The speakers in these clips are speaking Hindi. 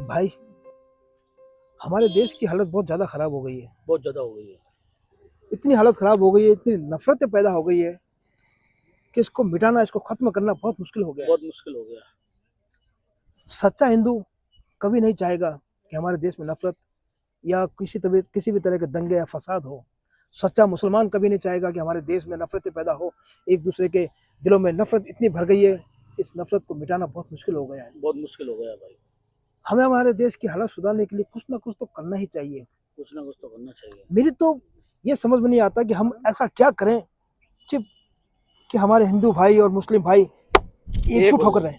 भाई, हमारे देश की हालत बहुत ज्यादा खराब हो गई है। बहुत ज्यादा हो गई है। इतनी हालत खराब हो गई है, इतनी नफरतें पैदा हो गई है कि इसको मिटाना, इसको खत्म करना बहुत मुश्किल हो गया है। बहुत मुश्किल हो गया। सच्चा हिंदू कभी नहीं चाहेगा कि हमारे देश में नफरत या किसी भी तरह के दंगे या फसाद हो। सच्चा मुसलमान कभी नहीं चाहेगा कि हमारे देश में नफरतें पैदा हो। एक दूसरे के दिलों में नफरत इतनी भर गई है, इस नफरत को मिटाना बहुत मुश्किल हो गया है। बहुत मुश्किल हो गया भाई। हमें हमारे देश की हालत सुधारने के लिए कुछ ना कुछ तो करना ही चाहिए। कुछ ना कुछ तो करना चाहिए। मेरी तो ये समझ में नहीं आता कि हम ऐसा क्या करें कि हमारे हिंदू भाई और मुस्लिम भाई एकजुट होकर रहें।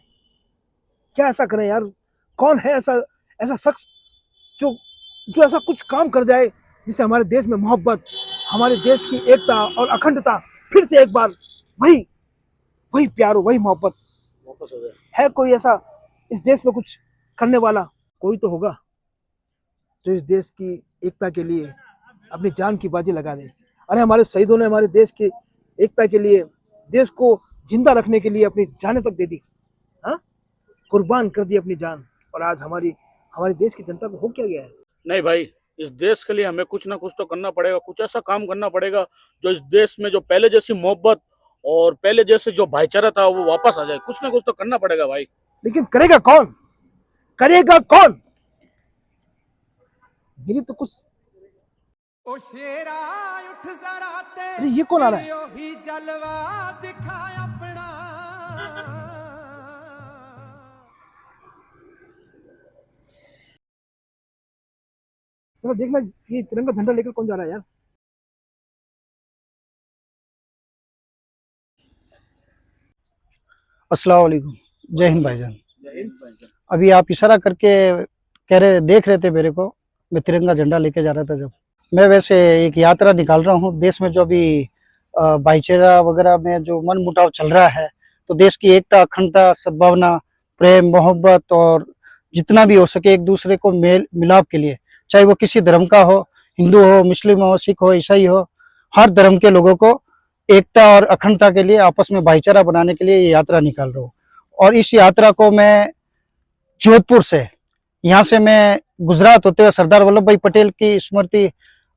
क्या ऐसा करें यार? कौन है ऐसा ऐसा शख्स जो जो ऐसा कुछ काम कर जाए जिससे हमारे देश में मोहब्बत, हमारे देश की एकता और अखंडता फिर से एक बार वही वही प्यार हो, वही मोहब्बत वापस हो जाए। है कोई ऐसा इस देश में कुछ करने वाला? कोई तो होगा जो इस देश की एकता के लिए अपनी जान की बाजी लगा दे। अरे हमारे शहीदों ने हमारे देश की एकता के लिए, देश को जिंदा रखने के लिए अपनी जानें तक दे दी। हाँ, कुर्बान कर दी अपनी जान। और आज हमारी हमारे देश की जनता को हो क्या गया है? नहीं भाई, इस देश के लिए हमें कुछ ना कुछ तो करना पड़ेगा। कुछ ऐसा काम करना पड़ेगा जो इस देश में जो पहले जैसी मोहब्बत और पहले जैसे जो भाईचारा था वो वापस आ जाए। कुछ ना कुछ तो करना पड़ेगा भाई। लेकिन करेगा कौन? करेगा कौन? मेरी तो कुछ ओ शेरा उठ जरा अरे ये कौन आ रहा है? ही जलवा दिखा अपना। चलो देखना ये तिरंगा झंडा लेकर कौन जा रहा है यार। अस्सलाम वालेकुम। जय हिंद भाईजान। जय हिंद भाईजान। अभी आप इशारा करके देख रहे थे मेरे को, मैं तिरंगा झंडा लेके जा रहा था। जब मैं वैसे एक यात्रा निकाल रहा हूँ देश में जो अभी भाईचारा वगैरह में जो मन मुटाव चल रहा है, तो देश की एकता, अखंडता, सद्भावना, प्रेम, मोहब्बत और जितना भी हो सके एक दूसरे को मेल मिलाप के लिए, चाहे वो किसी धर्म का हो, हिंदू हो, मुस्लिम हो, सिख हो, ईसाई हो, हर धर्म के लोगों को एकता और अखंडता के लिए, आपस में भाईचारा बनाने के लिए ये यात्रा निकाल रहा हूँ। और इस यात्रा को मैं जोधपुर से, यहाँ से मैं गुजरात होते हुए सरदार वल्लभ भाई पटेल की स्मृति,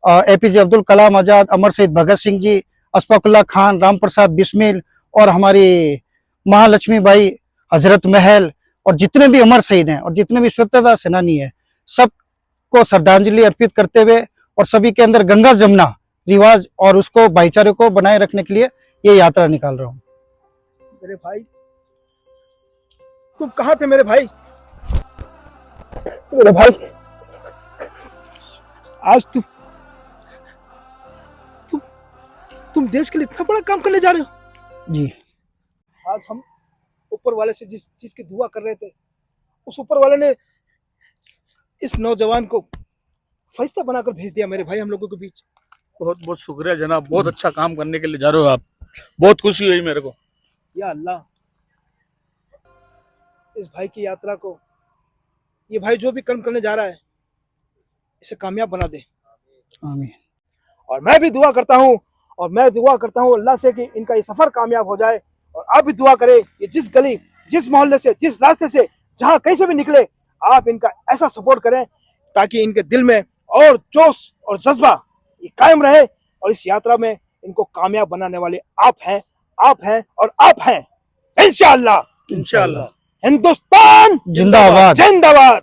एपीजे अब्दुल कलाम आजाद, अमर शहीद भगत सिंह जी, अशफाकुल्ला खान, राम प्रसाद बिस्मिल और हमारी महालक्ष्मी बाई, हजरत महल और जितने भी अमर शहीद हैं और जितने भी स्वतंत्रता सेनानी हैं, सबको श्रद्धांजलि अर्पित करते हुए और सभी के अंदर गंगा जमुना रिवाज और उसको भाईचारे को बनाए रखने के लिए ये यात्रा निकाल रहा हूँ। मेरे भाई, तुम कहाँ थे मेरे भाई? मेरे भाई, आज तुम देश के लिए इतना बड़ा काम करने जा रहे हो। जी, आज हम ऊपर वाले से जिस चीज की दुआ कर रहे थे, उस ऊपर वाले ने इस नौजवान को फरिश्ता बनाकर भेज दिया मेरे भाई हम लोगों के बीच। बहुत बहुत शुक्रिया जनाब, बहुत अच्छा काम करने के लिए जा रहे हो आप। बहुत खुशी हुई मेरे को। या अल्लाह, इस भाई की यात्रा को, ये भाई जो भी कर्म करने जा रहा है, इसे कामयाब बना दे। आमीन। और मैं दुआ करता हूँ अल्लाह से कि इनका ये सफर कामयाब हो जाए। और आप भी दुआ करें, ये जिस गली, जिस मोहल्ले से, जिस रास्ते से, जहाँ कहीं से भी निकले, आप इनका ऐसा सपोर्ट करें ताकि इनके दिल में और जोश और जज्बा ये कायम रहे। और इस यात्रा में इनको कामयाब बनाने वाले आप हैं और आप हैं। इंशाअल्लाह। इंशाअल्लाह। हिंदुस्तान जिंदाबाद। जिंदाबाद।